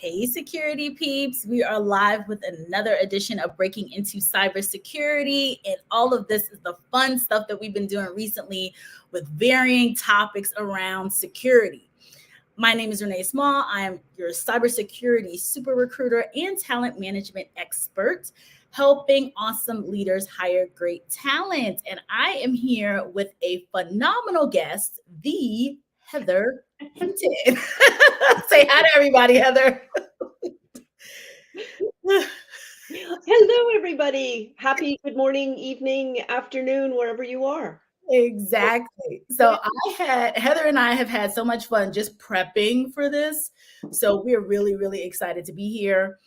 Hey, security peeps. We are live with another edition of Breaking into Cybersecurity. And all of this is the fun stuff that we've been doing recently with varying topics around security. My name is Renee Small. I am your cybersecurity super recruiter and talent management expert, helping awesome leaders hire great talent. And I am here with a phenomenal guest, the Heather Hinton. Say hi to everybody, Heather. Hello, everybody. Happy good morning, evening, afternoon, wherever you are. Exactly. So Heather and I have had so much fun just prepping for this. So we're really, really excited to be here.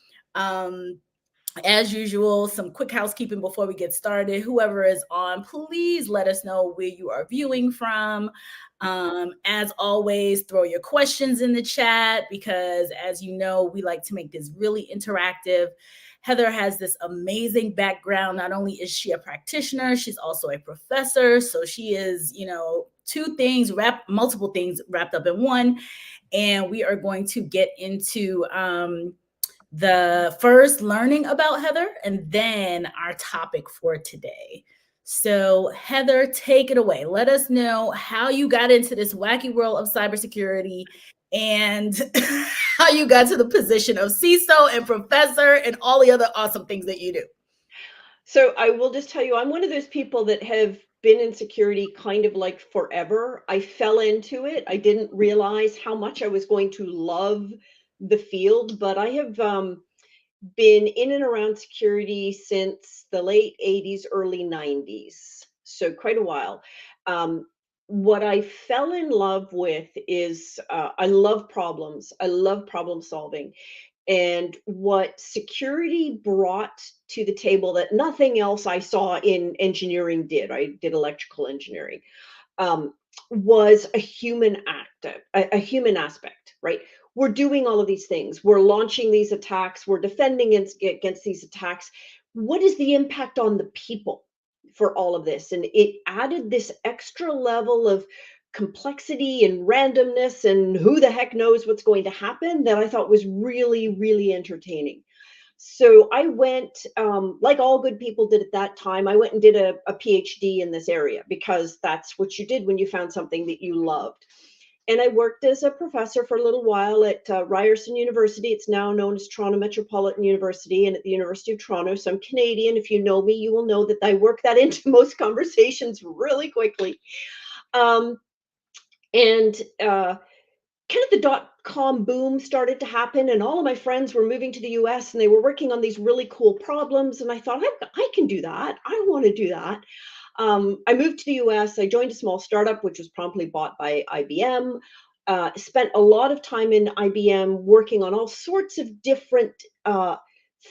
As usual, some quick housekeeping before we get started. Whoever is on, please let us know where you are viewing from. As always, throw your questions in the chat because, as you know, we like to make this really interactive. Heather has this amazing background. Not only is she a practitioner, she's also a professor. So she is, multiple things wrapped up in one. And we are going to get into the first learning about Heather and then our topic for today. So Heather, take it away. Let us know how you got into this wacky world of cybersecurity and how you got to the position of CISO and professor and all the other awesome things that you do. So I will just tell you, I'm one of those people that have been in security kind of like forever. I fell into it. I didn't realize how much I was going to love the field, but I have been in and around security since the late 80s, early 90s. So quite a while. What I fell in love with is I love problems. I love problem solving. And what security brought to the table that nothing else I saw in engineering did, I did electrical engineering, um, was a human a human aspect, right? We're doing all of these things. We're launching these attacks. We're defending against these attacks. What is the impact on the people for all of this? And it added this extra level of complexity and randomness and who the heck knows what's going to happen that I thought was really, really entertaining. So I went, like all good people did at that time, I went and did a PhD in this area because that's what you did when you found something that you loved. And I worked as a professor for a little while at Ryerson University. It's now known as Toronto Metropolitan University and at the University of Toronto. So I'm Canadian. If you know me, you will know that I work that into most conversations really quickly. Um, and kind of the dot-com boom started to happen, and all of my friends were moving to the US and they were working on these really cool problems. And I thought, I can do that. I want to do that. I moved to the US. I joined a small startup, which was promptly bought by IBM. Spent a lot of time in IBM working on all sorts of different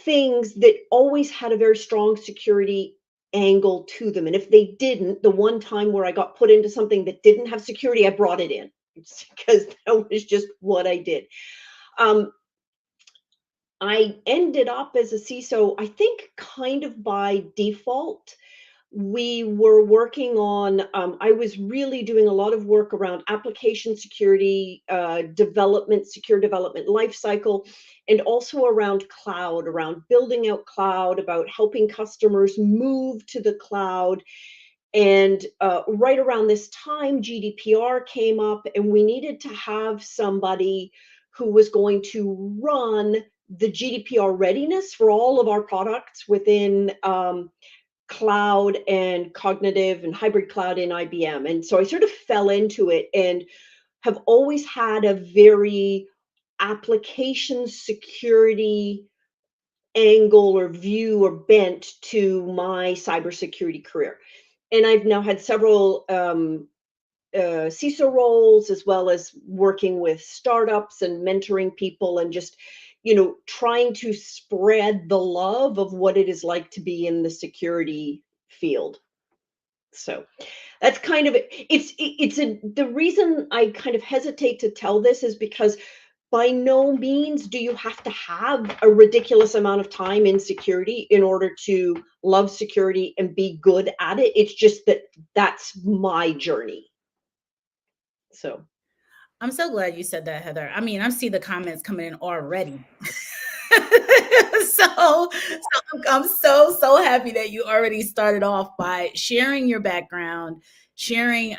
things that always had a very strong security angle to them. And if they didn't, the one time where I got put into something that didn't have security, I brought it in because that was just what I did. I ended up as a CISO, I think kind of by default. We were working on, I was really doing a lot of work around application security, development, secure development lifecycle, and also around cloud, around building out cloud, about helping customers move to the cloud. And right around this time, GDPR came up, and we needed to have somebody who was going to run the GDPR readiness for all of our products within cloud and cognitive and hybrid cloud in IBM. And so I sort of fell into it and have always had a very application security angle or view or bent to my cybersecurity career. And I've now had several CISO roles, as well as working with startups and mentoring people and just, trying to spread the love of what it is like to be in the security field. So that's kind of the reason I kind of hesitate to tell this is because by no means do you have to have a ridiculous amount of time in security in order to love security and be good at it. It's just that that's my journey. So I'm so glad you said that, Heather. I mean, I see the comments coming in already. I'm so happy that you already started off by sharing your background, sharing,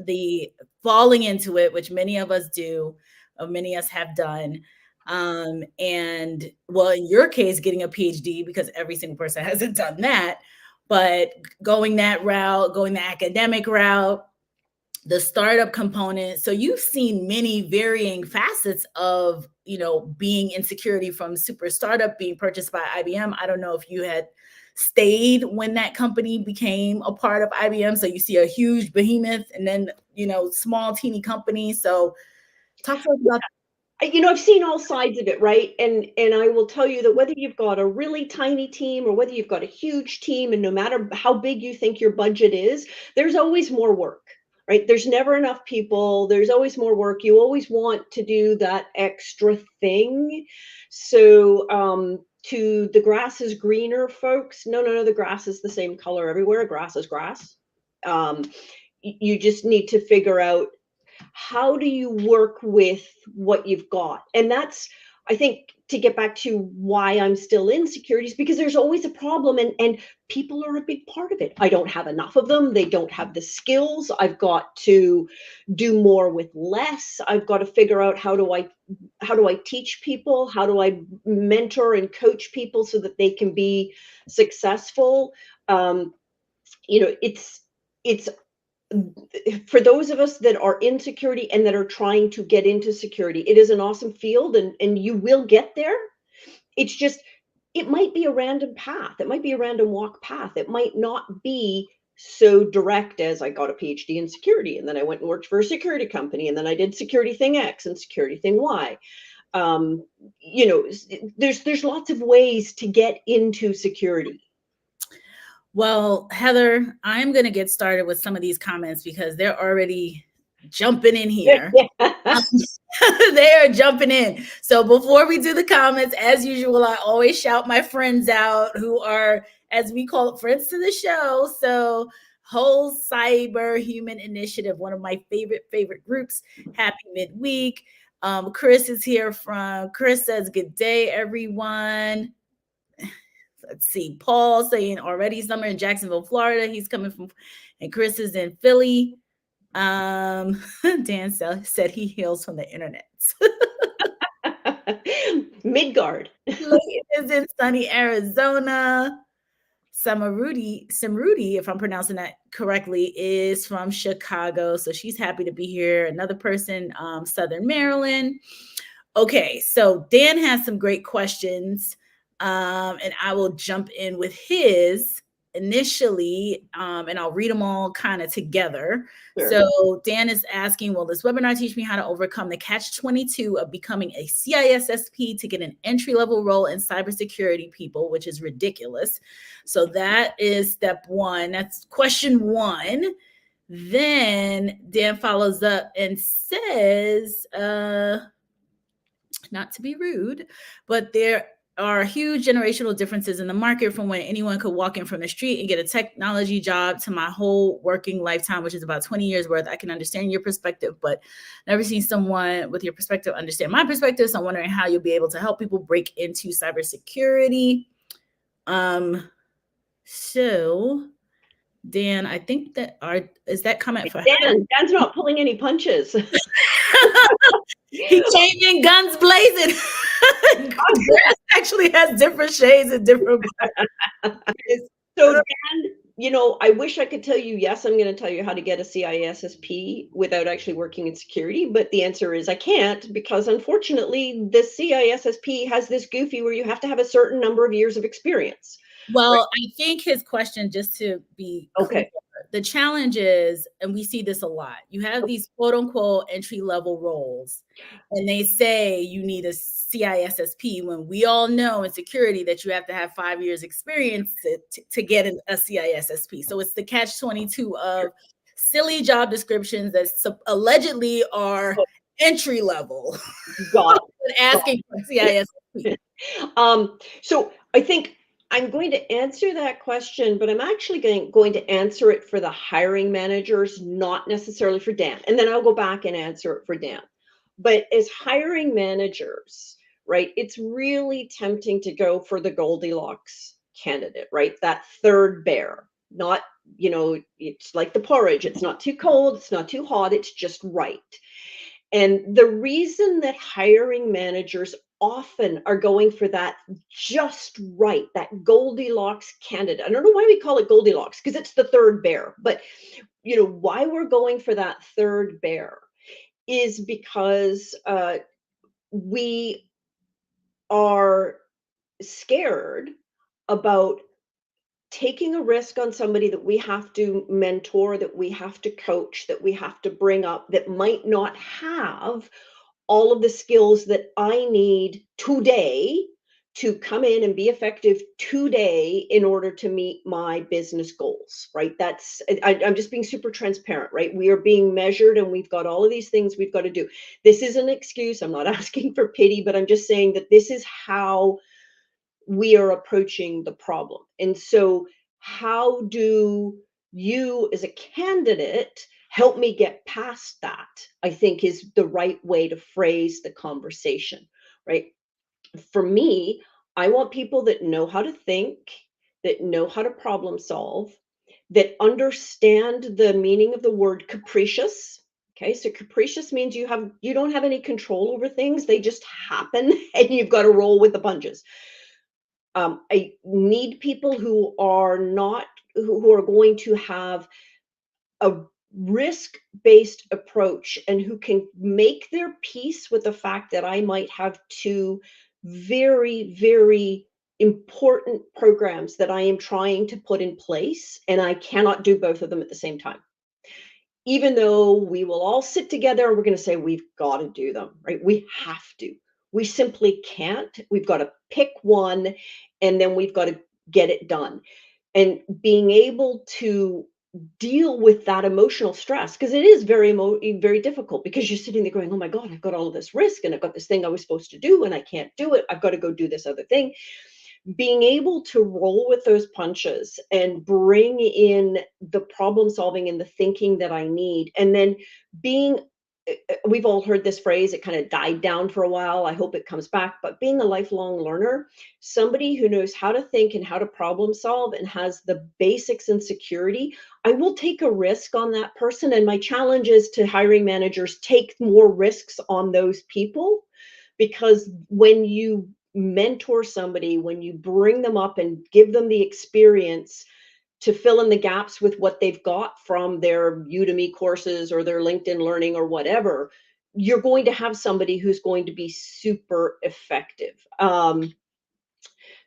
the falling into it, which many of us do, or many of us have done. And well, in your case, getting a PhD, because every single person hasn't done that, but going that route, going the academic route, the startup component. So you've seen many varying facets of, being in security, from super startup being purchased by IBM. I don't know if you had stayed when that company became a part of IBM. So you see a huge behemoth and then, small teeny company. So talk to us about. I've seen all sides of it, right? And I will tell you that whether you've got a really tiny team or whether you've got a huge team, and no matter how big you think your budget is, there's always more work, right? There's never enough people. There's always more work. You always want to do that extra thing. So, to the grass is greener folks, no, the grass is the same color everywhere. Grass is grass. You just need to figure out, how do you work with what you've got? And that's, I think, to get back to why I'm still in securities, because there's always a problem, and people are a big part of it. I don't have enough of them. They don't have the skills. I've got to do more with less. I've got to figure out, how do I teach people? How do I mentor and coach people so that they can be successful? It's for those of us that are in security and that are trying to get into security, it is an awesome field, and you will get there. It's just, it might be a random path. It might be a random walk path. It might not be so direct as, I got a PhD in security and then I went and worked for a security company and then I did security thing X and security thing Y. There's lots of ways to get into security. Well, Heather, I'm going to get started with some of these comments because they're already jumping in here. They are jumping in. So before we do the comments, as usual, I always shout my friends out, who are, as we call it, friends to the show. So Whole Cyber Human Initiative, one of my favorite groups. Happy midweek. Chris is here Chris says, good day, everyone. Let's see, Paul saying already summer in Jacksonville, Florida. He's coming from, and Chris is in Philly. Dan said he hails from the internet. Midgard. Is in sunny Arizona. Samruti, if I'm pronouncing that correctly, is from Chicago. So she's happy to be here. Another person, Southern Maryland. Okay, so Dan has some great questions. And I will jump in with his initially, and I'll read them all kind of together. Sure. So Dan is asking, will this webinar teach me how to overcome the catch-22 of becoming a CISSP to get an entry-level role in cybersecurity, people, which is ridiculous. So that is step one. That's question one. Then Dan follows up and says, not to be rude, but there are huge generational differences in the market from when anyone could walk in from the street and get a technology job to my whole working lifetime, which is about 20 years worth. I can understand your perspective, but never seen someone with your perspective understand my perspective. So I'm wondering how you'll be able to help people break into cybersecurity. So Dan, I think is that comment for Dan's not pulling any punches. He came in guns blazing. Grass actually has different shades and different. So Dan, I wish I could tell you, yes, I'm going to tell you how to get a CISSP without actually working in security, but the answer is I can't, because unfortunately the CISSP has this goofy where you have to have a certain number of years of experience. Well, right? I think his question, just to be clear, the challenge is, and we see this a lot, you have these quote unquote entry level roles and they say you need a CISSP, when we all know in security that you have to have 5 years experience to get a CISSP. So it's the catch-22 of silly job descriptions that allegedly are entry level. Got it. Asking for CISSP. So I think I'm going to answer that question, but I'm actually going to answer it for the hiring managers, not necessarily for Dan. And then I'll go back and answer it for Dan. But as hiring managers, right, it's really tempting to go for the Goldilocks candidate, right? That third bear, not, it's like the porridge. It's not too cold, it's not too hot, it's just right. And the reason that hiring managers often are going for that just right, that Goldilocks candidate. I don't know why we call it Goldilocks, because it's the third bear, but why we're going for that third bear is because we are scared about taking a risk on somebody that we have to mentor, that we have to coach, that we have to bring up, that might not have all of the skills that I need today to come in and be effective today in order to meet my business goals, right? I'm just being super transparent, right? We are being measured and we've got all of these things we've got to do. This is an excuse. I'm not asking for pity, but I'm just saying that this is how we are approaching the problem. And so, how do you, as a candidate, help me get past that? I think is the right way to phrase the conversation, right? For me, I want people that know how to think, that know how to problem solve, that understand the meaning of the word capricious. Okay, so capricious means you don't have any control over things, they just happen and you've got to roll with the punches. I need people who are not who are going to have a risk-based approach and who can make their peace with the fact that I might have two very, very important programs that I am trying to put in place, and I cannot do both of them at the same time. Even though we will all sit together and we're going to say we've got to do them, right? We have to. We simply can't. We've got to pick one and then we've got to get it done. And being able to deal with that emotional stress, because it is very difficult, because you're sitting there going, oh my God, I've got all of this risk and I've got this thing I was supposed to do and I can't do it. I've got to go do this other thing. Being able to roll with those punches and bring in the problem solving and the thinking that I need, and then being we've all heard this phrase, it kind of died down for a while, I hope it comes back, but being a lifelong learner, somebody who knows how to think and how to problem solve and has the basics in security, I will take a risk on that person. And my challenge is to hiring managers, take more risks on those people, because when you mentor somebody, when you bring them up and give them the experience to fill in the gaps with what they've got from their Udemy courses or their LinkedIn Learning or whatever, you're going to have somebody who's going to be super effective.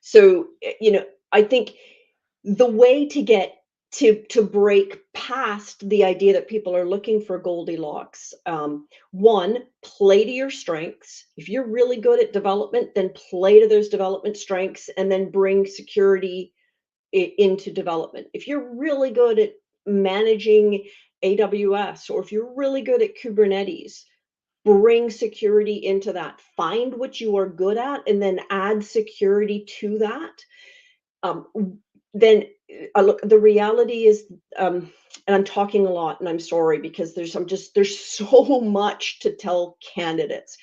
So, I think the way to get to break past the idea that people are looking for Goldilocks, one, play to your strengths. If you're really good at development, then play to those development strengths and then bring security into development. If you're really good at managing AWS, or if you're really good at Kubernetes, bring security into that. Find what you are good at and then add security to that. Then look, the reality is, and I'm talking a lot and I'm sorry, because there's so much to tell candidates.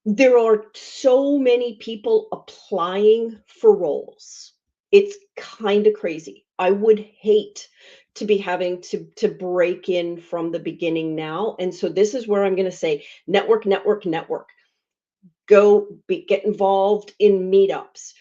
There are so many people applying for roles. It's kind of crazy. I would hate to be having to break in from the beginning now. And so this is where I'm going to say network, network, network. Get involved in meetups,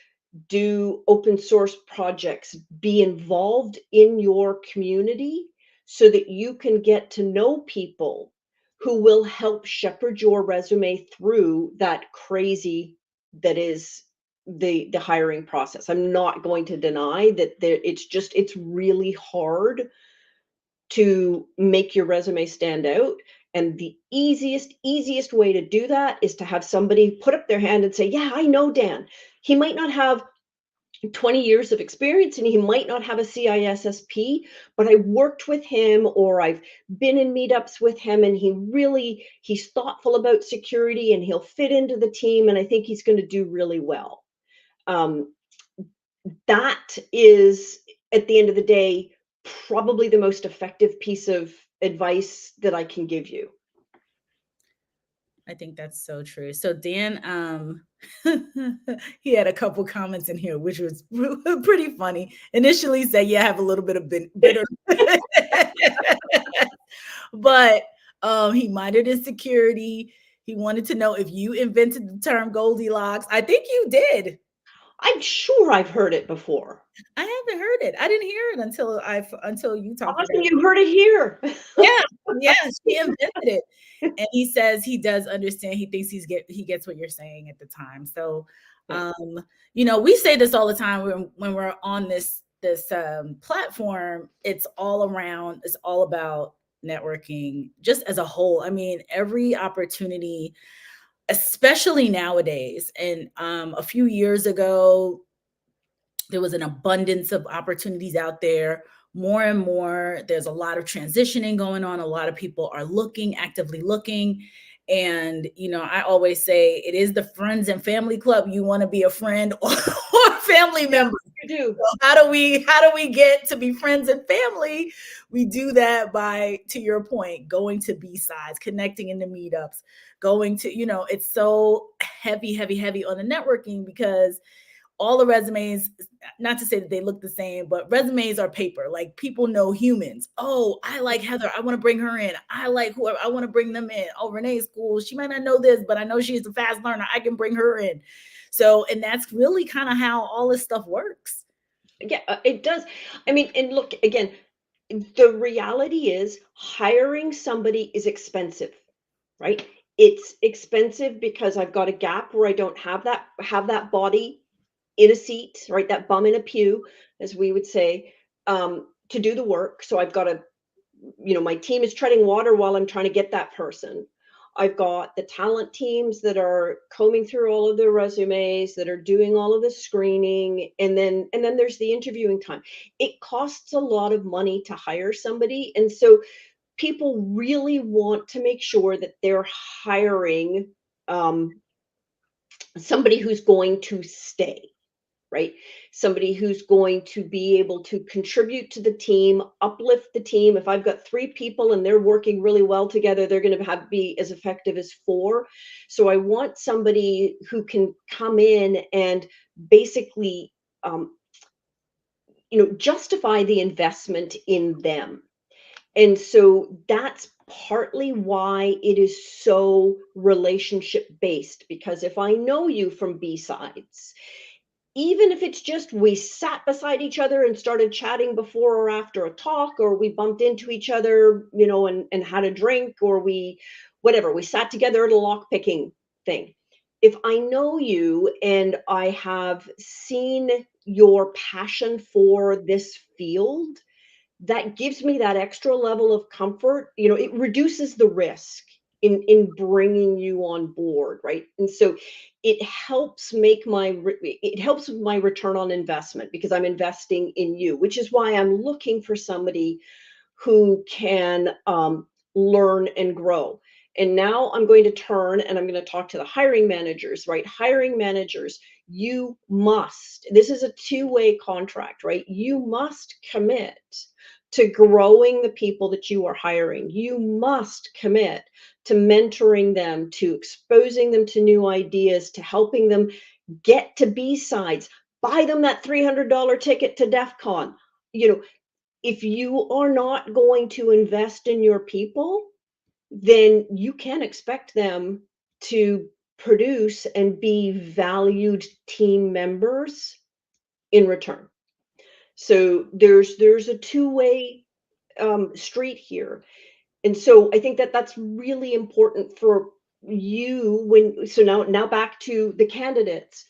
do open source projects, be involved in your community so that you can get to know people who will help shepherd your resume through that crazy that is the hiring process. I'm not going to deny that it's really hard to make your resume stand out. And the easiest way to do that is to have somebody put up their hand and say, yeah, I know Dan. He might not have 20 years of experience and he might not have a CISSP, but I worked with him or I've been in meetups with him and he's thoughtful about security and he'll fit into the team and I think he's going to do really well. that is, at the end of the day, probably the most effective piece of advice that I can give you. I think that's so true. So Dan, he had a couple comments in here, which was pretty funny. Initially said, yeah, I have a little bit of bitter, but he minded his security. He wanted to know if you invented the term Goldilocks. I think you did. I'm sure I've heard it before. I haven't heard it. I didn't hear it until you talked about Awesome, it. you heard it here. Yeah, yeah, she invented it. And he says he does understand. He thinks he gets what you're saying at the time. So, Yeah. we say this all the time when we're on this platform. It's all about networking, just as a whole. I mean, every opportunity, especially nowadays. And a few years ago, there was an abundance of opportunities out there. More and more, there's a lot of transitioning going on. A lot of people are actively looking. And, I always say it is the friends and family club. You want to be a friend or a family member. You do. So how do we get to be friends and family? We do that by, to your point, going to B-sides, connecting in the meetups, going to, it's so heavy, heavy, heavy on the networking, because all the resumes, not to say that they look the same, but resumes are paper. Like, people know humans. Oh, I like Heather. I want to bring her in. I like whoever. I want to bring them in. Oh, Renee's cool. She might not know this, but I know she's a fast learner. I can bring her in. So, and that's really kind of how all this stuff works. Yeah, it does. I mean, and look, again, the reality is hiring somebody is expensive, right? It's expensive because I've got a gap where I don't have that body in a seat, right? That bum in a pew, as we would say, to do the work. So I've got to, my team is treading water while I'm trying to get that person. I've got the talent teams that are combing through all of their resumes, that are doing all of the screening, and then there's the interviewing time. It costs a lot of money to hire somebody, and so people really want to make sure that they're hiring um, somebody who's going to stay, right? Somebody who's going to be able to contribute to the team, uplift the team. If I've got 3 people and they're working really well together, they're going to be as effective as 4. So I want somebody who can come in and basically, justify the investment in them. And so that's partly why it is so relationship based, because if I know you from B-sides, even if it's just we sat beside each other and started chatting before or after a talk, or we bumped into each other, and had a drink, or we sat together at a lock picking thing. If I know you and I have seen your passion for this field, that gives me that extra level of comfort. It reduces the risk in bringing you on board, right? And so it helps with my return on investment, because I'm investing in you, which is why I'm looking for somebody who can learn and grow. And now I'm going to turn and I'm going to talk to the hiring managers, right? Hiring managers, this is a two-way contract, right? You must commit to growing the people that you are hiring. You must commit to mentoring them, to exposing them to new ideas, to helping them get to B-sides, buy them that $300 ticket to DEF CON. If you are not going to invest in your people, then you can expect them to produce and be valued team members in return. So there's a two-way street here. And so I think that that's really important for you. Now back to the candidates.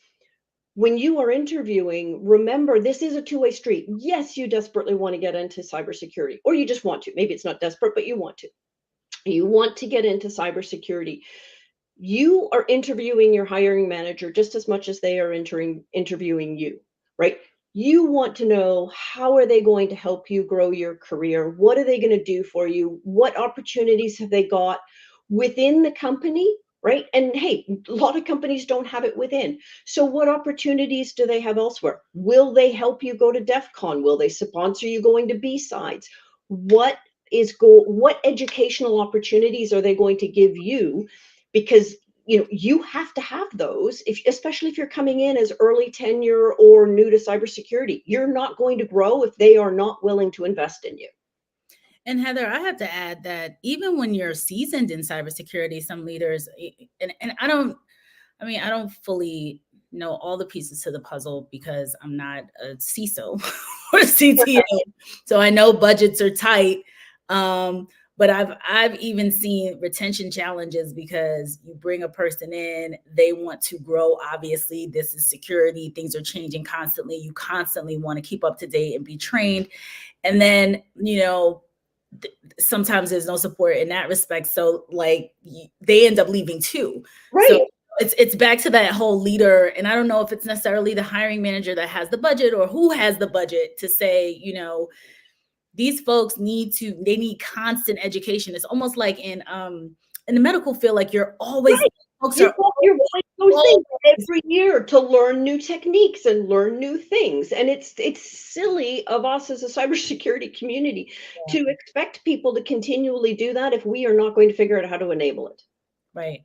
When you are interviewing, remember, this is a two-way street. Yes, you desperately want to get into cybersecurity, or you just want to. Maybe it's not desperate, but you want to. You want to get into cybersecurity. You are interviewing your hiring manager just as much as they are interviewing you, right? You want to know, how are they going to help you grow your career? What are they going to do for you? What opportunities have they got within the company? right? And hey, a lot of companies don't have it within. So what opportunities do they have elsewhere? Will they help you go to DEF CON? Will they sponsor you going to B-sides? What educational opportunities are they going to give you? Because you have to have those, especially if you're coming in as early tenure or new to cybersecurity. You're not going to grow if they are not willing to invest in you. And Heather, I have to add that even when you're seasoned in cybersecurity, some leaders, and I don't fully know all the pieces to the puzzle because I'm not a CISO or CTO, so I know budgets are tight. But I've even seen retention challenges because you bring a person in, they want to grow. Obviously, this is security; things are changing constantly. You constantly want to keep up to date and be trained, and then sometimes there's no support in that respect. So like they end up leaving too. Right. So it's back to that whole leader. And I don't know if it's necessarily the hiring manager that has the budget or who has the budget to say, these folks need constant education. It's almost like in the medical field, like you're always, right. Folks You're are buying those things every year to learn new techniques and learn new things. And it's silly of us as a cybersecurity community to expect people to continually do that if we are not going to figure out how to enable it. Right.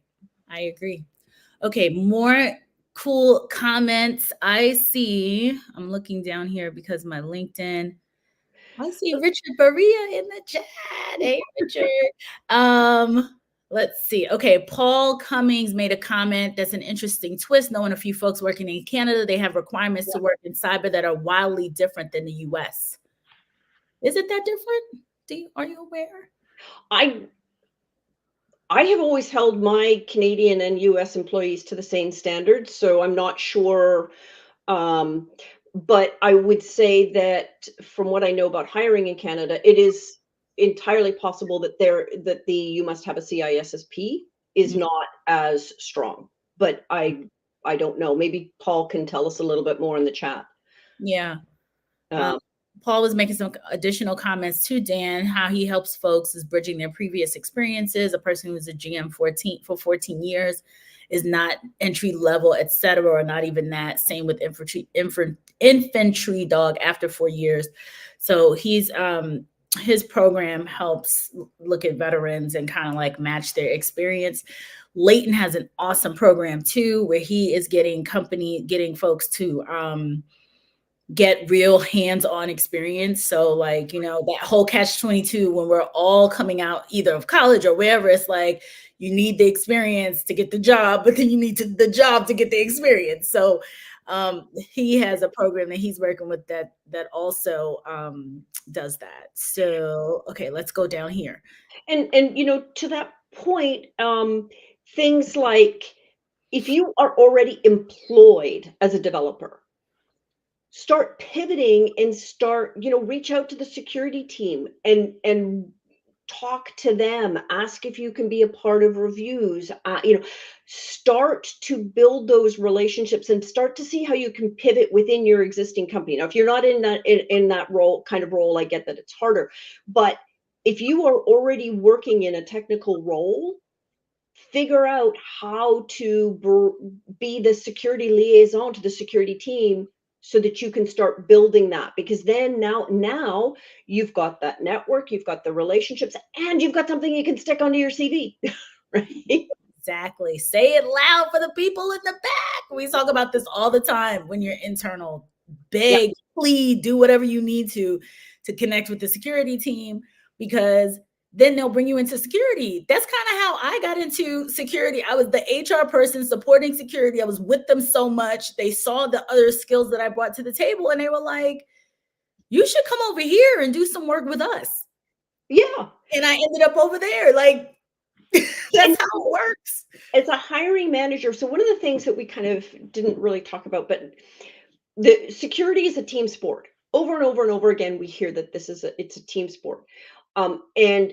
I agree. Okay, more cool comments. I'm looking down here because my LinkedIn. I see Richard Berea in the chat. Hey, Richard. Let's see. Okay, Paul Cummings made a comment that's an interesting twist. Knowing a few folks working in Canada, they have requirements to work in cyber that are wildly different than the US. Is it that different? Are you aware? I have always held my Canadian and US employees to the same standards, so I'm not sure. But I would say that from what I know about hiring in Canada, it is entirely possible that the you must have a CISSP is not as strong. But I don't know. Maybe Paul can tell us a little bit more in the chat. Yeah. Paul was making some additional comments to Dan, how he helps folks is bridging their previous experiences. A person who's a GM for 14 years is not entry level, et cetera, or not even that. Same with infantry dog after 4 years. So his program helps look at veterans and kind of like match their experience. Leighton has an awesome program too, where he is getting folks to get real hands-on experience. So like, that whole catch-22 when we're all coming out either of college or wherever, it's like you need the experience to get the job, but then you need the job to get the experience. So he has a program that he's working with that also does that. So okay, let's go down here. And to that point, things like if you are already employed as a developer, start pivoting and reach out to the security team and talk to them, ask if you can be a part of reviews, start to build those relationships and start to see how you can pivot within your existing company. Now, if you're not in that role, I get that it's harder, but if you are already working in a technical role, figure out how to be the security liaison to the security team so that you can start building that, because then now you've got that network, you've got the relationships, and you've got something you can stick onto your CV. Right? Exactly. Say it loud for the people in the back. We talk about this all the time when you're internal. Beg, plead, do whatever you need to connect with the security team, because then they'll bring you into security. That's kind of how I got into security. I was the HR person supporting security. I was with them so much. They saw the other skills that I brought to the table and they were like, you should come over here and do some work with us. Yeah. And I ended up over there. Like, that's how it works. As a hiring manager, so one of the things that we kind of didn't really talk about, but the security is a team sport. Over and over and over again, we hear that it's a team sport. And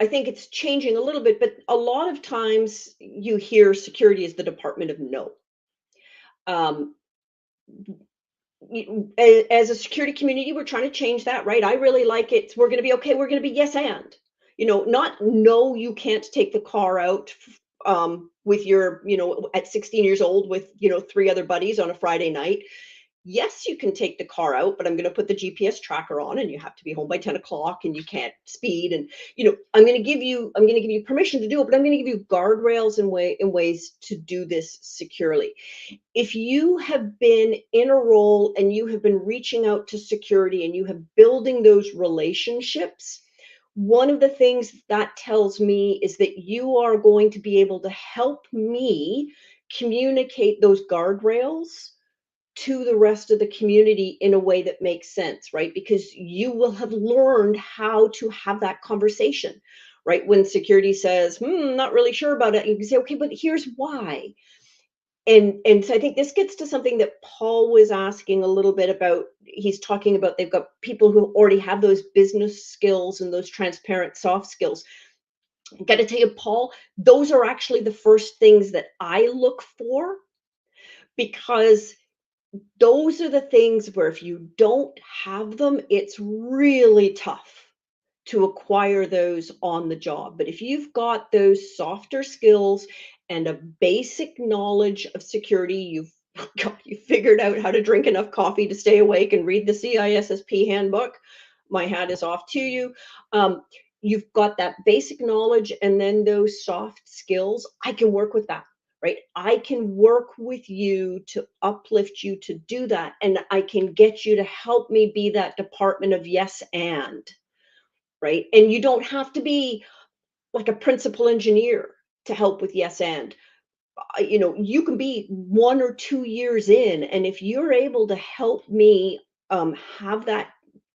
I think it's changing a little bit, but a lot of times you hear security is the department of no. As a security community, we're trying to change that, right? I really like it. We're going to be okay. We're going to be yes and, not no, you can't take the car out with your, at 16 years old with, 3 other buddies on a Friday night. Yes, you can take the car out, but I'm going to put the GPS tracker on and you have to be home by 10 o'clock and you can't speed. And, I'm going to give you permission to do it, but I'm going to give you guardrails and ways to do this securely. If you have been in a role and you have been reaching out to security and you have building those relationships, one of the things that tells me is that you are going to be able to help me communicate those guardrails to the rest of the community in a way that makes sense, right? Because you will have learned how to have that conversation, right? When security says, not really sure about it, you can say, okay, but here's why. And so I think this gets to something that Paul was asking a little bit about. He's talking about they've got people who already have those business skills and those transparent soft skills. I got to tell you, Paul, those are actually the first things that I look for, because those are the things where if you don't have them, it's really tough to acquire those on the job. But if you've got those softer skills and a basic knowledge of security, you figured out how to drink enough coffee to stay awake and read the CISSP handbook. My hat is off to you. You've got that basic knowledge and then those soft skills. I can work with that. Right? I can work with you to uplift you to do that. And I can get you to help me be that department of yes and, right? And you don't have to be like a principal engineer to help with yes and. You can be 1 or 2 years in, and if you're able to help me have that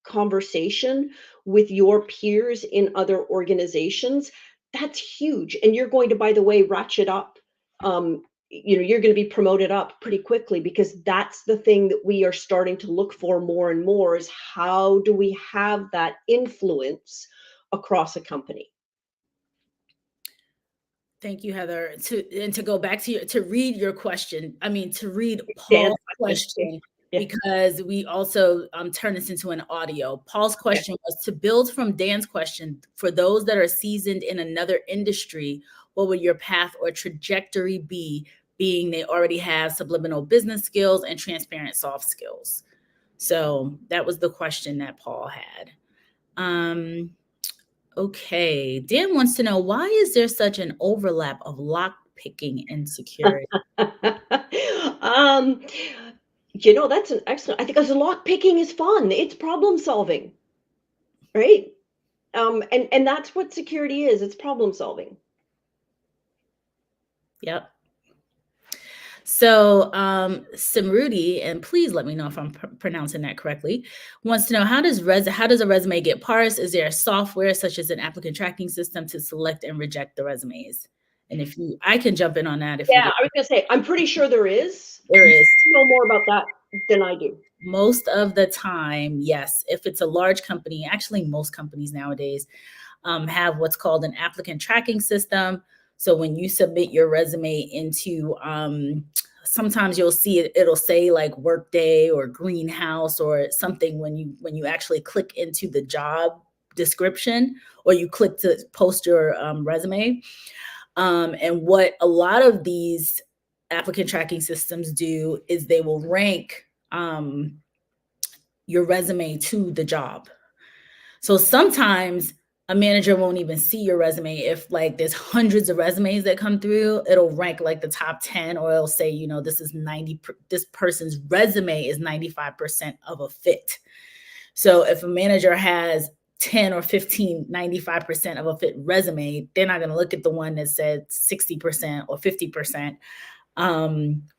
conversation with your peers in other organizations, that's huge. And you're going to, by the way, ratchet up. You're going to be promoted up pretty quickly, because that's the thing that we are starting to look for more and more, is how do we have that influence across a company? Thank you, Heather. To go back to read your question, to read Dan's Paul's question. question, Yeah. because we also turn this into an audio. Paul's question was, to build from Dan's question, for those that are seasoned in another industry, what would your path or trajectory be, being they already have subliminal business skills and transparent soft skills? So that was the question that Paul had. Okay, Dan wants to know, why is there such an overlap of lock picking and security? That's an excellent. I think, because lock picking is fun. It's problem solving, right? And that's what security is. It's problem solving. Yep. So Simruti, and please let me know if I'm pronouncing that correctly, wants to know, how does a resume get parsed? Is there a software such as an applicant tracking system to select and reject the resumes? And I can jump in on that. I was going to say, I'm pretty sure there is. There is. You know more about that than I do. Most of the time, yes. If it's a large company, actually most companies nowadays have what's called an applicant tracking system. So when you submit your resume into, sometimes you'll see it'll say like Workday or Greenhouse or something when you actually click into the job description, or you click to post your resume. And what a lot of these applicant tracking systems do is they will rank your resume to the job. So sometimes a manager won't even see your resume. If like there's hundreds of resumes that come through, it'll rank like the top 10, or it'll say, this person's resume is 95% of a fit. So if a manager has 10 or 15, 95% of a fit resume, they're not going to look at the one that said 60% or 50%.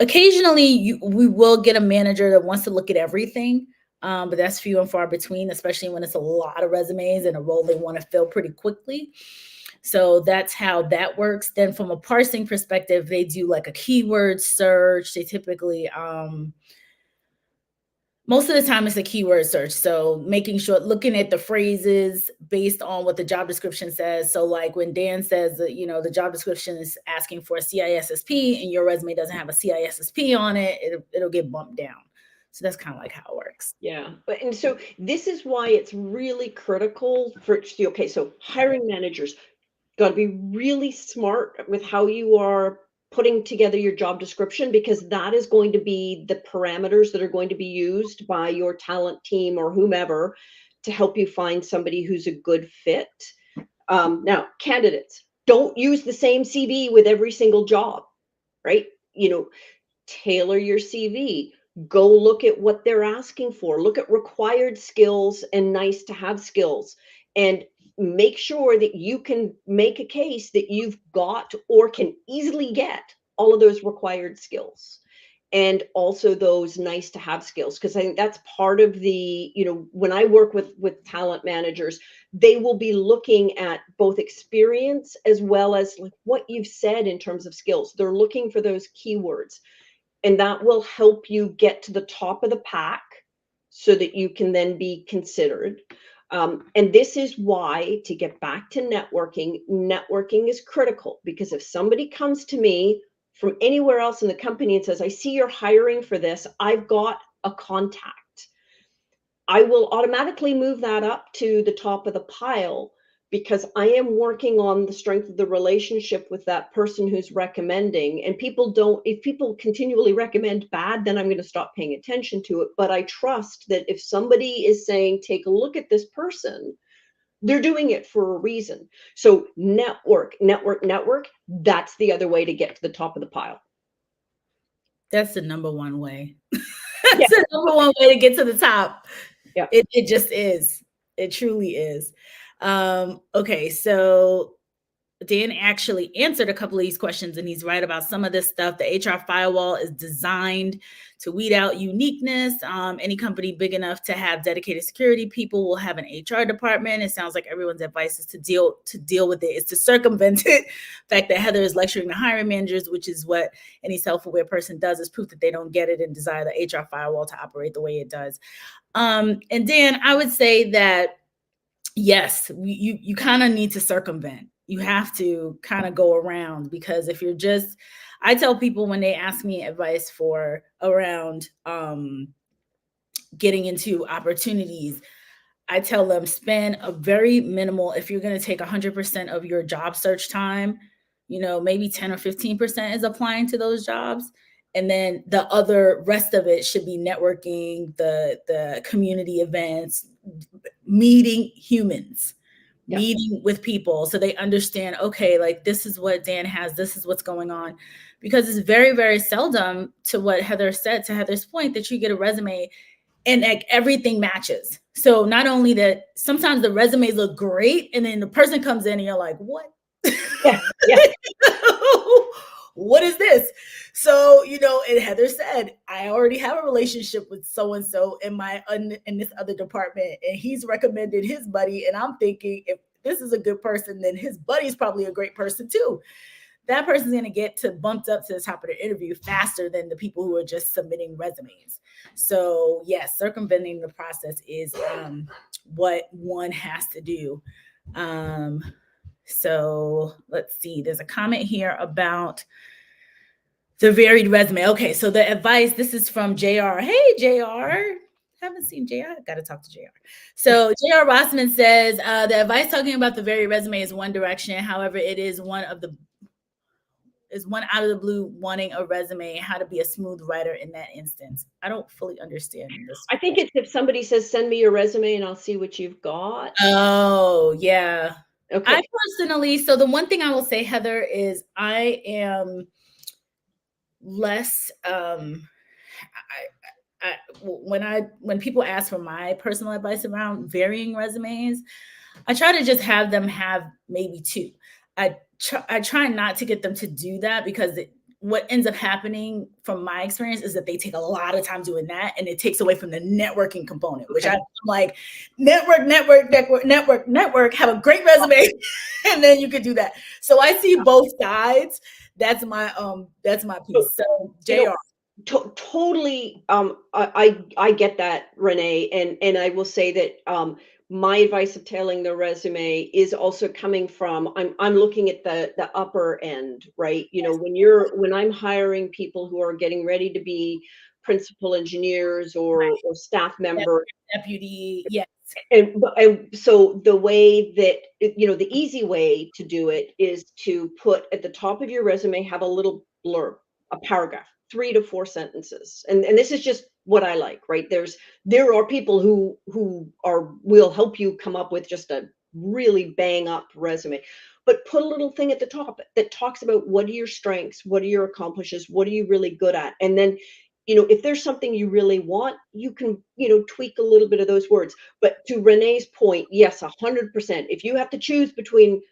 Occasionally we will get a manager that wants to look at everything. But that's few and far between, especially when it's a lot of resumes and a role they want to fill pretty quickly. So that's how that works. Then from a parsing perspective, they do like a keyword search. They typically, most of the time it's a keyword search. So making sure, looking at the phrases based on what the job description says. So like when Dan says that, the job description is asking for a CISSP and your resume doesn't have a CISSP on it, it'll get bumped down. So that's kind of like how it works. Yeah. And so this is why it's really critical for, okay, so hiring managers, got to be really smart with how you are putting together your job description, because that is going to be the parameters that are going to be used by your talent team or whomever to help you find somebody who's a good fit. Now, candidates, don't use the same CV with every single job, right? Tailor your CV. Go look at what they're asking for. Look at required skills and nice to have skills, and make sure that you can make a case that you've got or can easily get all of those required skills and also those nice to have skills, because I think that's part of the, when I work with talent managers, they will be looking at both experience as well as like what you've said in terms of skills. They're looking for those keywords, and that will help you get to the top of the pack so that you can then be considered. And this is why, to get back to networking is critical, because if somebody comes to me from anywhere else in the company and says, I see you're hiring for this, I've got a contact, I will automatically move that up to the top of the pile, because I am working on the strength of the relationship with that person who's recommending. And if people continually recommend bad, then I'm going to stop paying attention to it. But I trust that if somebody is saying, take a look at this person, they're doing it for a reason. So network. That's the other way to get to the top of the pile. That's the number one way. Yeah. That's the number one way to get to the top. Yeah. It just is. It truly is. Okay, so Dan actually answered a couple of these questions, and he's right about some of this stuff. The HR firewall is designed to weed out uniqueness. Any company big enough to have dedicated security people will have an HR department. It sounds like everyone's advice is to deal with it, is to circumvent it. The fact that Heather is lecturing the hiring managers, which is what any self-aware person does, is proof that they don't get it and desire the HR firewall to operate the way it does. And Dan, I would say that yes, you kind of need to circumvent. You have to kind of go around, because if you're just, I tell people when they ask me advice for around getting into opportunities, I tell them spend a very minimal, if you're going to take 100% of your job search time, maybe 10 or 15% is applying to those jobs. And then the other rest of it should be networking, the community events, meeting humans, meeting with people, so they understand, okay, like this is what Dan has, this is what's going on. Because it's very, very seldom, to what Heather said, to Heather's point, that you get a resume and like everything matches. So not only that, sometimes the resumes look great, and then the person comes in and you're like, what? Yeah. What is this? So, and Heather said, I already have a relationship with so-and-so in this other department, and he's recommended his buddy. And I'm thinking, if this is a good person, then his buddy's probably a great person too. That person's going to get bumped up to the top of the interview faster than the people who are just submitting resumes. So yes, circumventing the process is what one has to do. So let's see, there's a comment here about the varied resume. Okay, so the advice, this is from JR. Hey, JR. Haven't seen JR. I got to talk to JR. So JR Rossman says, the advice talking about the varied resume is one direction. However, it is one out of the blue wanting a resume, how to be a smooth writer in that instance. I don't fully understand this. I think it's if somebody says, send me your resume and I'll see what you've got. Oh, yeah. Okay. I personally, so the one thing I will say, Heather, is I am less, when people ask for my personal advice around varying resumes, I try to just have them have maybe two. I try not to get them to do that, because what ends up happening from my experience is that they take a lot of time doing that, and it takes away from the networking component, which I'm like, network, have a great resume, and then you could do that. So I see both sides. That's my piece. So JR. Totally. I get that, Renee. And I will say that my advice of tailoring the resume is also coming from, I'm looking at the upper end, right? When I'm hiring people who are getting ready to be principal engineers or staff members. Deputy. Yes. And so the way that, the easy way to do it is to put at the top of your resume, have a little blurb, a paragraph, 3 to 4 sentences. And this is just what I like, right? There are people will help you come up with just a really bang up resume. But put a little thing at the top that talks about what are your strengths, what are your accomplishments, what are you really good at? And then, if there's something you really want, you can, tweak a little bit of those words. But to Renee's point, yes, 100%. If you have to choose between,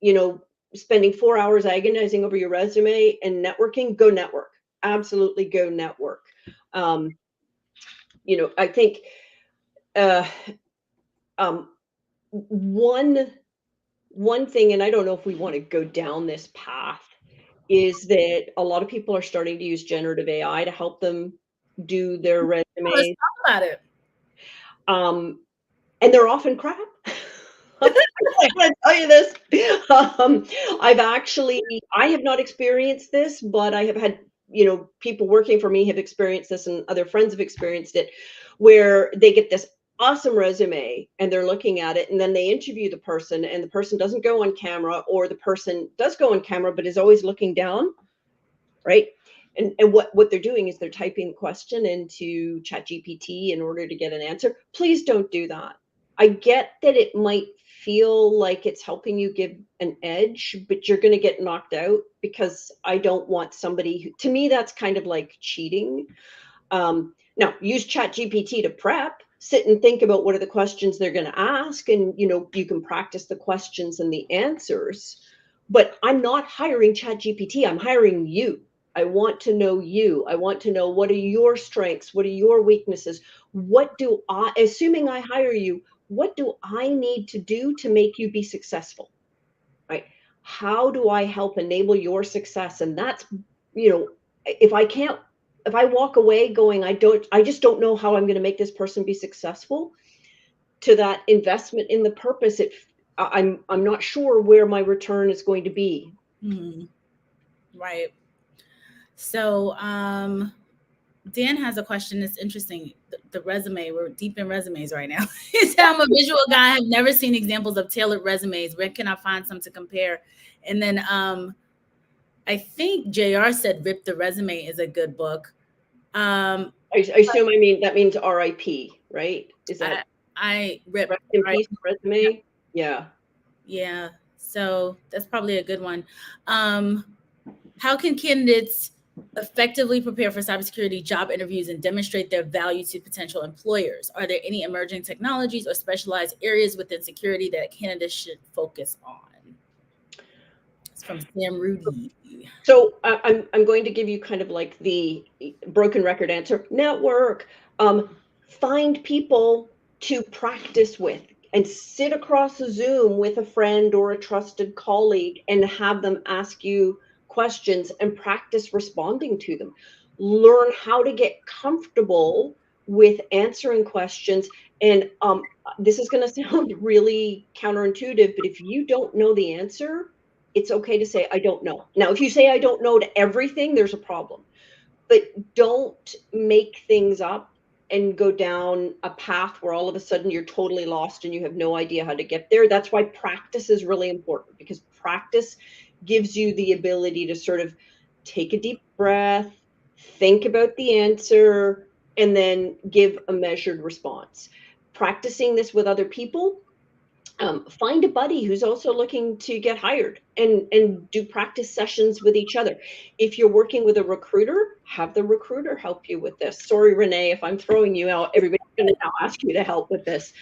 you know, spending 4 hours agonizing over your resume and networking, go network. Absolutely go network. Um, I think uh, um, one one thing, and I don't know if we want to go down this path, is that a lot of people are starting to use generative AI to help them do their Let's resumes. talk about it. Um, and they're often crap. I'm gonna tell you this. Um, I have not experienced this, but I have had, people working for me have experienced this, and other friends have experienced it, where they get this awesome resume and they're looking at it, and then they interview the person, and the person doesn't go on camera, or the person does go on camera but is always looking down, right? And what they're doing is they're typing the question into ChatGPT in order to get an answer. Please don't do that. I get that it might feel like it's helping you give an edge, but you're going to get knocked out, because I don't want somebody who, to me, that's kind of like cheating. Now, use ChatGPT to prep. Sit and think about what are the questions they're going to ask, and you can practice the questions and the answers. But I'm not hiring ChatGPT. I'm hiring you. I want to know you. I want to know, what are your strengths? What are your weaknesses? Assuming I hire you, what do I need to do to make you be successful? Right? How do I help enable your success? And that's, you know, if I can't, if I walk away going, I just don't know how I'm going to make this person be successful, to that investment in the purpose, I'm not sure where my return is going to be. Right. So, Dan has a question that's interesting. The resume, we're deep in resumes right now. I'm a visual guy. I've never seen examples of tailored resumes. Where can I find some to compare? And then I think JR said Rip the Resume is a good book. I assume that means RIP, right? Is that I Rip rest in right? peace resume? Yeah. Yeah. So that's probably a good one. How can candidates effectively prepare for cybersecurity job interviews and demonstrate their value to potential employers? Are there any emerging technologies or specialized areas within security that candidates should focus on? It's from Sam Rudy. So I'm going to give you kind of like the broken record answer. Network. Find people to practice with, and sit across a Zoom with a friend or a trusted colleague and have them ask you questions and practice responding to them. Learn how to get comfortable with answering questions. And this is going to sound really counterintuitive, but if you don't know the answer, it's okay to say, I don't know. Now, if you say, I don't know to everything, there's a problem. But don't make things up and go down a path where all of a sudden you're totally lost and you have no idea how to get there. That's why practice is really important, because practice gives you the ability to sort of take a deep breath, think about the answer, and then give a measured response. Practicing this with other people, find a buddy who's also looking to get hired, and do practice sessions with each other. If you're working with a recruiter, have the recruiter help you with this. Sorry, Renee, if I'm throwing you out, everybody's going to now ask you to help with this.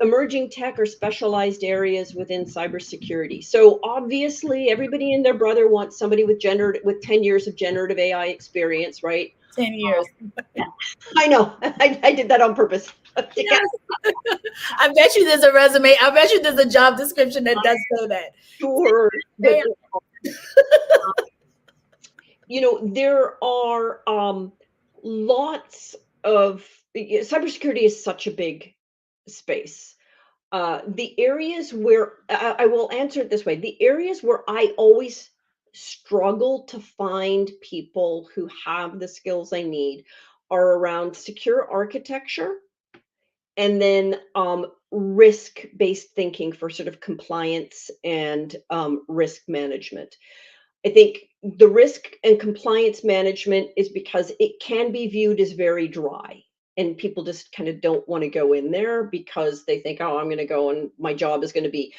Emerging tech or specialized areas within cybersecurity. So obviously, everybody and their brother wants somebody with 10 years of generative AI experience, right? 10 years. I know. I did that on purpose. Yes. I bet you there's a resume. I bet you there's a job description that does say that. Sure. There are lots of cybersecurity is such a big space. The areas where I will answer it this way: the areas where I always struggle to find people who have the skills I need are around secure architecture and then risk-based thinking for sort of compliance and risk management. I think the risk and compliance management is because it can be viewed as very dry. And people just kind of don't want to go in there because they think, oh, I'm going to go and my job is going to be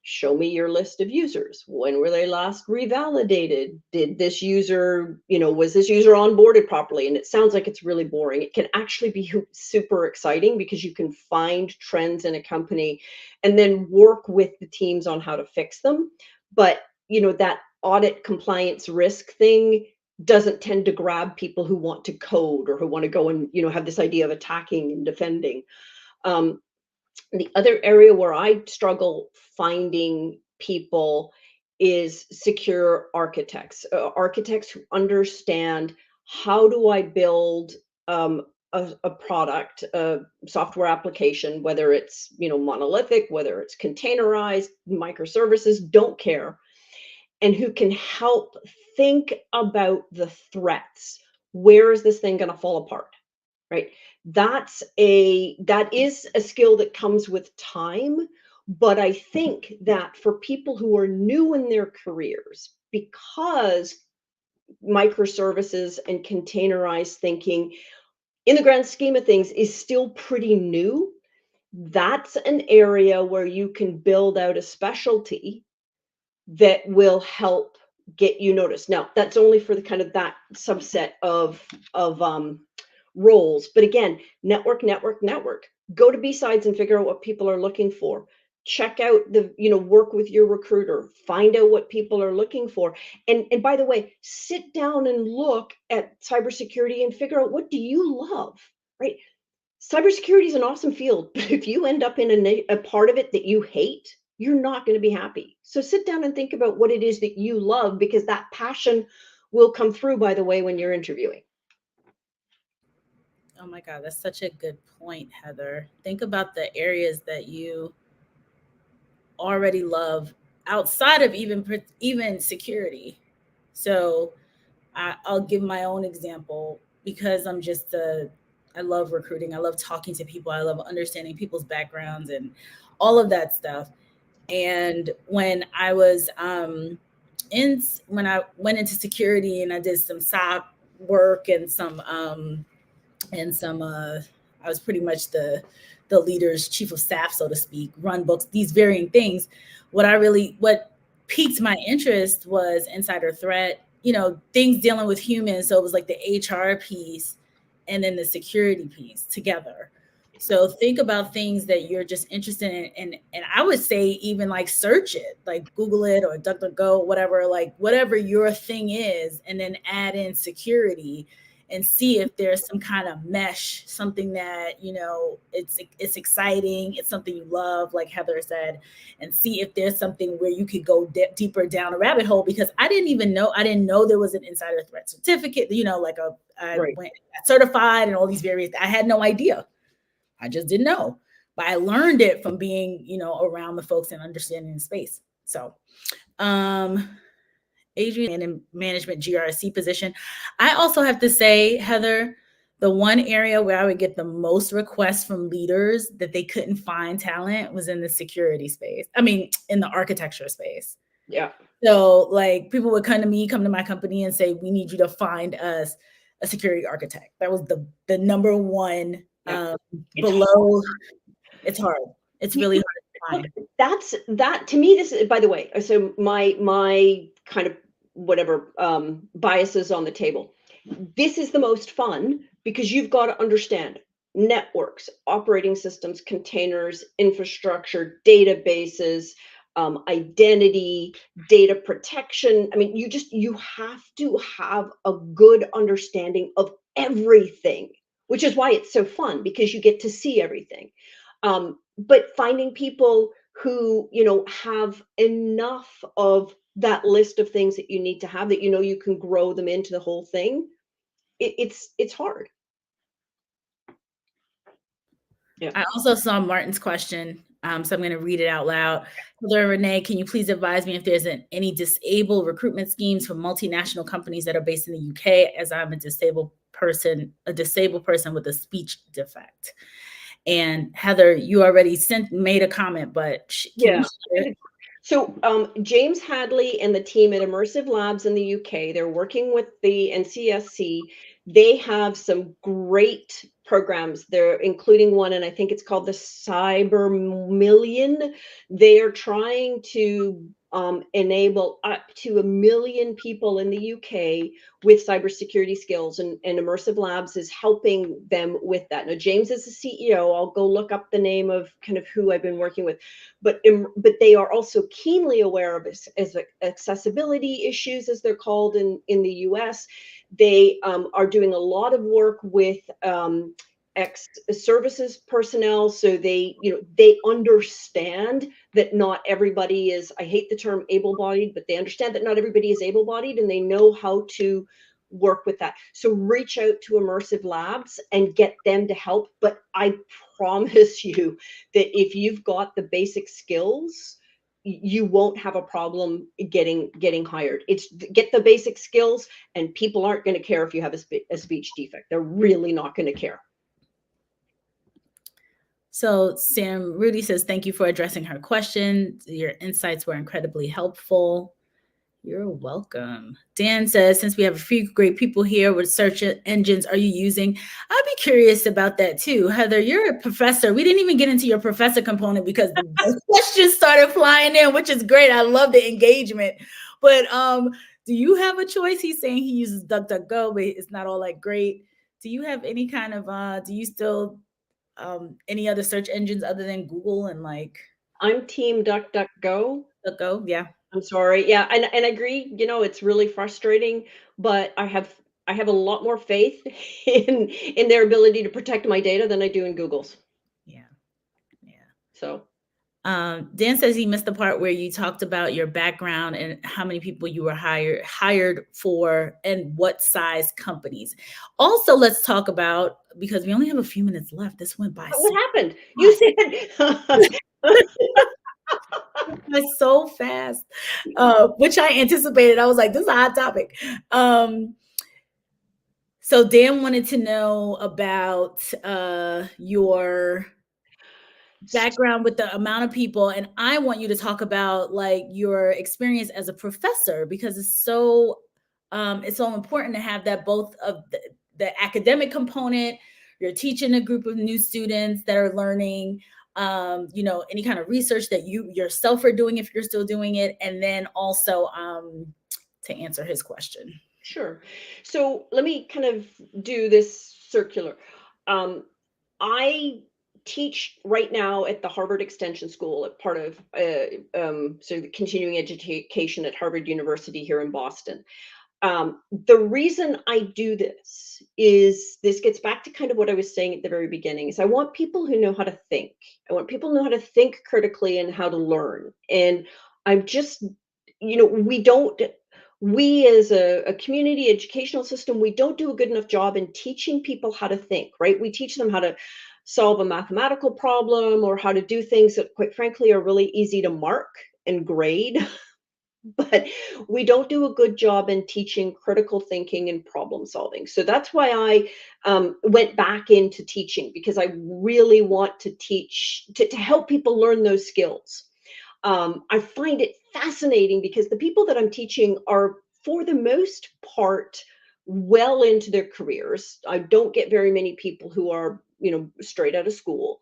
show me your list of users. When were they last revalidated? Did this user, was this user onboarded properly? And it sounds like it's really boring. It can actually be super exciting because you can find trends in a company and then work with the teams on how to fix them. But, that audit compliance risk thing doesn't tend to grab people who want to code or who want to go and, have this idea of attacking and defending. The other area where I struggle finding people is secure architects who understand how do I build a product, a software application, whether it's monolithic, whether it's containerized, microservices, don't care, and who can help think about the threats. Where is this thing going to fall apart? Right? That is a skill that comes with time, but I think that for people who are new in their careers, because microservices and containerized thinking in the grand scheme of things is still pretty new, that's an area where you can build out a specialty that will help get you noticed. Now, that's only for the kind of that subset of roles. But again, network. Go to B-sides and figure out what people are looking for. Check out work with your recruiter. Find out what people are looking for. And by the way, sit down and look at cybersecurity and figure out, what do you love, right? Cybersecurity is an awesome field, but if you end up in a part of it that you hate, you're not going to be happy. So sit down and think about what it is that you love, because that passion will come through, by the way, when you're interviewing. Oh my God, that's such a good point, Heather. Think about the areas that you already love outside of even security. So I'll give my own example, because I love recruiting. I love talking to people. I love understanding people's backgrounds and all of that stuff. And when I went into security and I did some SOC work and some I was pretty much the leader's chief of staff, so to speak, run books, these varying things. What piqued my interest was insider threat, things dealing with humans. So it was like the HR piece and then the security piece together. So think about things that you're just interested in, and I would say even like search it, like Google it or DuckDuckGo, whatever, like whatever your thing is, and then add in security and see if there's some kind of mesh, something that, it's exciting, it's something you love, like Heather said, and see if there's something where you could go deeper down a rabbit hole. Because I didn't know there was an insider threat certificate, I Right. went certified and all these various, I had no idea. I just didn't know, but I learned it from being, around the folks and understanding the space. So, Adrian in management GRC position. I also have to say, Heather, the one area where I would get the most requests from leaders that they couldn't find talent was in the security space. I mean, in the architecture space. Yeah. So like people would come to my company and say, we need you to find us a security architect. That was the number one. Yeah. Below, it's hard. It's really hard to find. That to me, this is, by the way, so my kind of whatever biases on the table. This is the most fun because you've got to understand networks, operating systems, containers, infrastructure, databases, identity, data protection. I mean, you have to have a good understanding of everything, which is why it's so fun, because you get to see everything. But finding people who, have enough of that list of things that you need to have, that you can grow them into the whole thing, it's hard. Yeah. I also saw Martin's question, so I'm going to read it out loud. Hello, Renee, can you please advise me if there's any disabled recruitment schemes for multinational companies that are based in the UK, as I'm a disabled person with a speech defect. And Heather, you already made a comment, but can you Yeah. share it? So James Hadley and the team at Immersive Labs in the UK, they're working with the NCSC. They have some great programs. They're including one, and I think it's called the Cyber Million. They are trying to enable up to 1 million people in the UK with cybersecurity skills, and Immersive Labs is helping them with that. Now, James is the CEO. I'll go look up the name of kind of who I've been working with, but they are also keenly aware of accessibility issues, as they're called in the US. They are doing a lot of work with ex services personnel, so they understand that not everybody is, I hate the term able-bodied, but they understand that not everybody is able-bodied, and they know how to work with that. So reach out to Immersive Labs and get them to help. But I promise you that if you've got the basic skills, you won't have a problem getting hired. It's get the basic skills, and people aren't going to care if you have a speech defect. They're really not going to care. So Sam Rudy says, thank you for addressing her question. Your insights were incredibly helpful. You're welcome. Dan says, since we have a few great people here, what search engines are you using? I'd be curious about that too. Heather, you're a professor. We didn't even get into your professor component because the questions started flying in, which is great. I love the engagement. But do you have a choice? He's saying he uses DuckDuckGo, but it's not all that great. Do you have any kind of, do you still, any other search engines other than Google and like? I'm team DuckDuckGo. DuckDuckGo, yeah. I'm sorry. Yeah, and I agree, it's really frustrating, but I have a lot more faith in their ability to protect my data than I do in Google's. Yeah. Yeah. So Dan says he missed the part where you talked about your background and how many people you were hired for and what size companies. Also, let's talk about, because we only have a few minutes left. This went by what so happened? You said so fast, which I anticipated. I was like, this is a hot topic. So Dan wanted to know about your background with the amount of people, and I want you to talk about like your experience as a professor, because it's so important to have that, both of the academic component, you're teaching a group of new students that are learning, any kind of research that you yourself are doing if you're still doing it, and then also to answer his question. Sure. So let me kind of do this circular. I teach right now at the Harvard Extension School, at part of so the continuing education at Harvard University here in Boston. The reason I do this is, this gets back to kind of what I was saying at the very beginning, is I want people who know how to think. I want people who know how to think critically and how to learn. And I'm just, we as a community educational system, we don't do a good enough job in teaching people how to think, right? We teach them how to solve a mathematical problem, or how to do things that, quite frankly, are really easy to mark and grade. But we don't do a good job in teaching critical thinking and problem solving. So that's why I went back into teaching, because I really want to teach, to help people learn those skills. I find it fascinating because the people that I'm teaching are, for the most part, well into their careers. I don't get very many people who are, straight out of school.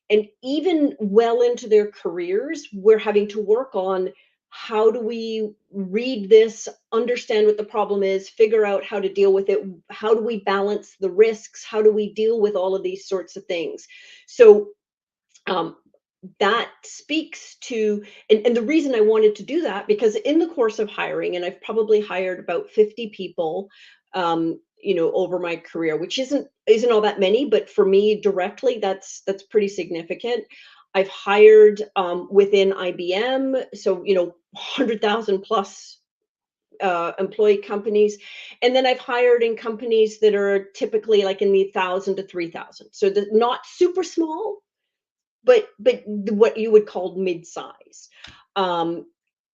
And even well into their careers, we're having to work on, how do we read this, understand what the problem is, figure out how to deal with it, how do we balance the risks, how do we deal with all of these sorts of things. So that speaks to, and the reason I wanted to do that, because in the course of hiring, and I've probably hired about 50 people, over my career, which isn't all that many, but for me directly, that's pretty significant. I've hired within IBM, so 100,000 plus employee companies, and then I've hired in companies that are typically like in the 1,000 to 3,000, so not super small, but what you would call mid-size.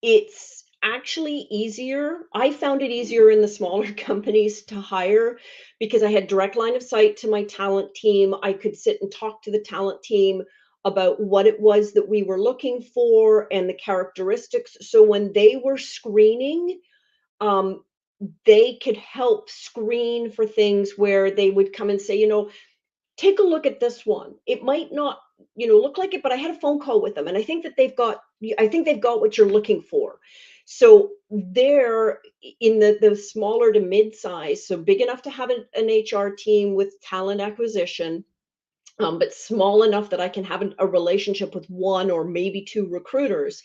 It's actually easier. I found it easier in the smaller companies to hire because I had direct line of sight to my talent team. I could sit and talk to the talent team about what it was that we were looking for and the characteristics. So when they were screening, um, they could help screen for things where they would come and say, take a look at this one. It might not, look like it, but I had a phone call with them and I think they've got what you're looking for. So they're in the smaller to mid-size, so big enough to have an HR team with talent acquisition, but small enough that I can have a relationship with one or maybe two recruiters.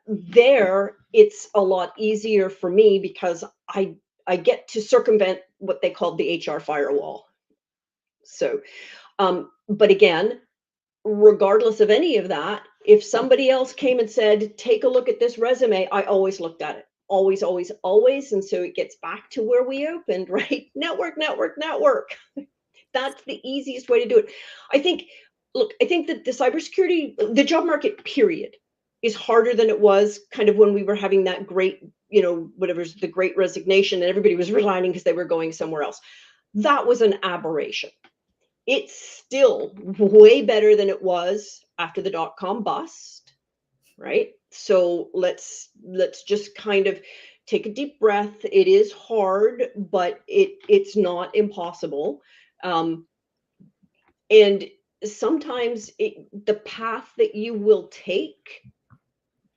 There, it's a lot easier for me because I get to circumvent what they call the HR firewall. So, but again, regardless of any of that, if somebody else came and said, take a look at this resume, I always looked at it. Always, always, always. And so it gets back to where we opened, right? Network, network, network. That's the easiest way to do it. I think, I think that the job market, period, is harder than it was kind of when we were having that great, whatever's the great resignation and everybody was resigning because they were going somewhere else. That was an aberration. It's still way better than it was after the dot-com bust, right? So let's just kind of take a deep breath. It is hard, but it's not impossible. And sometimes the path that you will take,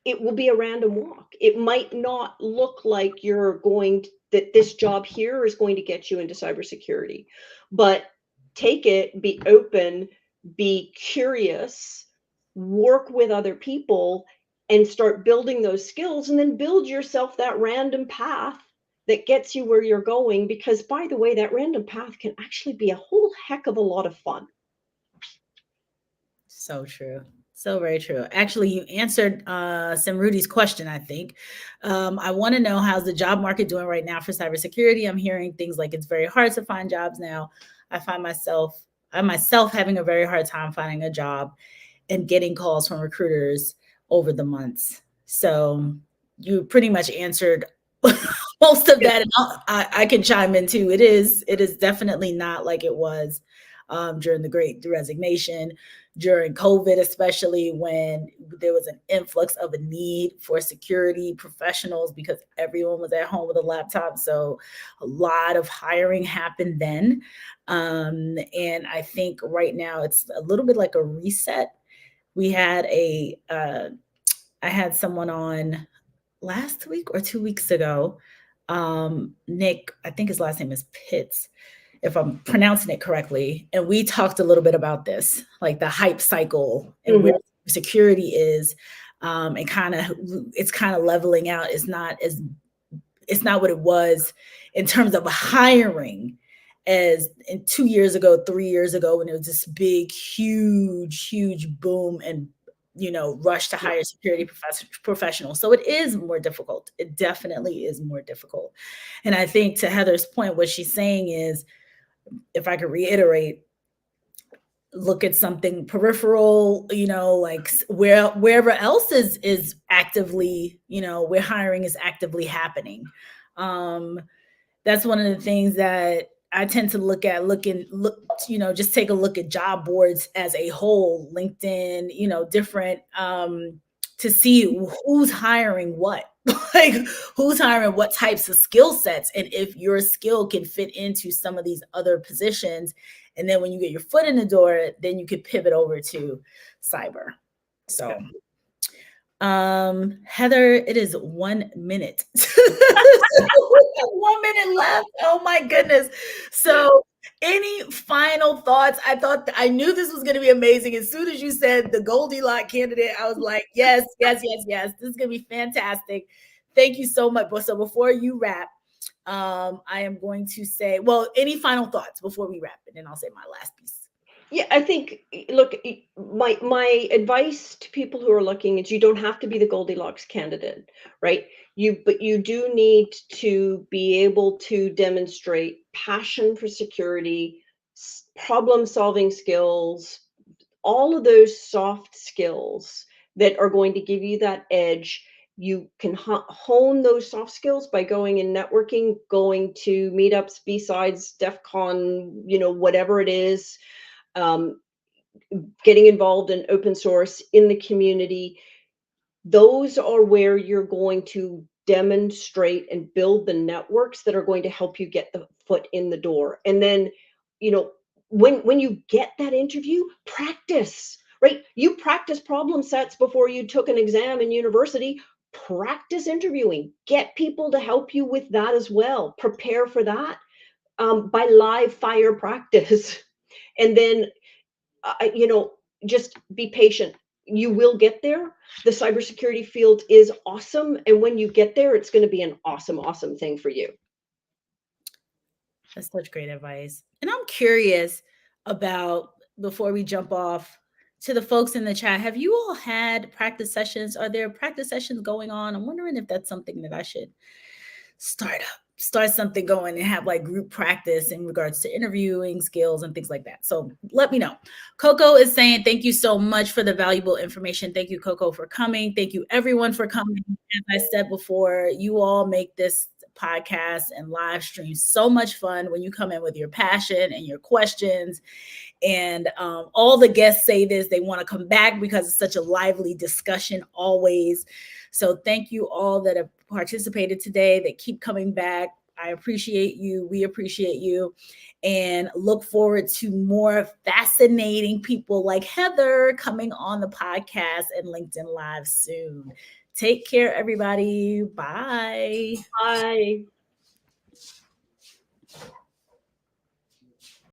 it will be a random walk. It might not look like that this job here is going to get you into cybersecurity, but take it, be open, be curious, work with other people, and start building those skills, and then build yourself that random path that gets you where you're going. Because, by the way, that random path can actually be a whole heck of a lot of fun. So true. So very true. Actually, you answered Simrudi's question, I think. I want to know, how's the job market doing right now for cybersecurity? I'm hearing things like it's very hard to find jobs now. I myself having a very hard time finding a job and getting calls from recruiters over the months. So you pretty much answered most of that. And I can chime in too. It is definitely not like it was during the Great Resignation, during COVID, especially when there was an influx of a need for security professionals because everyone was at home with a laptop. So a lot of hiring happened then. And I think right now it's a little bit like a reset. We had I had someone on last week or 2 weeks ago. Nick, I think his last name is Pitts, if I'm pronouncing it correctly. And we talked a little bit about this, like the hype cycle and where security is, and it's kind of leveling out. It's not what it was in terms of hiring as in 2 years ago, 3 years ago, when it was this big, huge boom and rush to hire security professionals. So it is more difficult. It definitely is more difficult. And I think, to Heather's point, what she's saying is, if I could reiterate, look at something peripheral, like wherever else is actively, where hiring is actively happening. That's one of the things that I tend to look, just take a look at job boards as a whole, LinkedIn, different, to see who's hiring what, like who's hiring what types of skill sets, and if your skill can fit into some of these other positions. And then when you get your foot in the door, then you could pivot over to cyber. So, Heather, it is 1 minute. 1 minute left. Oh my goodness. So, any final thoughts? I knew this was going to be amazing. As soon as you said the Goldilocks candidate, I was like, yes. This is going to be fantastic. Thank you so much. So before you wrap, I am going to say, well, any final thoughts before we wrap, and then I'll say my last piece. Yeah, I think, look, my advice to people who are looking is, you don't have to be the Goldilocks candidate, right? But you do need to be able to demonstrate passion for security, problem-solving skills, all of those soft skills that are going to give you that edge. You can hone those soft skills by going and networking, going to meetups, B-sides, DEF CON, whatever it is, um, getting involved in open source in the community. Those are where you're going to demonstrate and build the networks that are going to help you get the foot in the door. And then, when you get that interview, practice, right? You practice problem sets before you took an exam in university. Practice interviewing. Get people to help you with that as well. Prepare for that by live fire practice. And then, just be patient. You will get there. The cybersecurity field is awesome. And when you get there, it's going to be an awesome, awesome thing for you. That's such great advice. And I'm curious about, before we jump off, to the folks in the chat, have you all had practice sessions? Are there practice sessions going on? I'm wondering if that's something that I should start something going and have like group practice in regards to interviewing skills and things like that. So let me know. Coco is saying, thank you so much for the valuable information. Thank you, Coco, for coming. Thank you, everyone, for coming. As I said before, you all make this podcast and live stream so much fun when you come in with your passion and your questions. And all the guests say this, they want to come back because it's such a lively discussion always. So thank you all that have participated today, that keep coming back. I appreciate you. We appreciate you. And look forward to more fascinating people like Heather coming on the podcast and LinkedIn Live soon. Take care, everybody. Bye. Bye.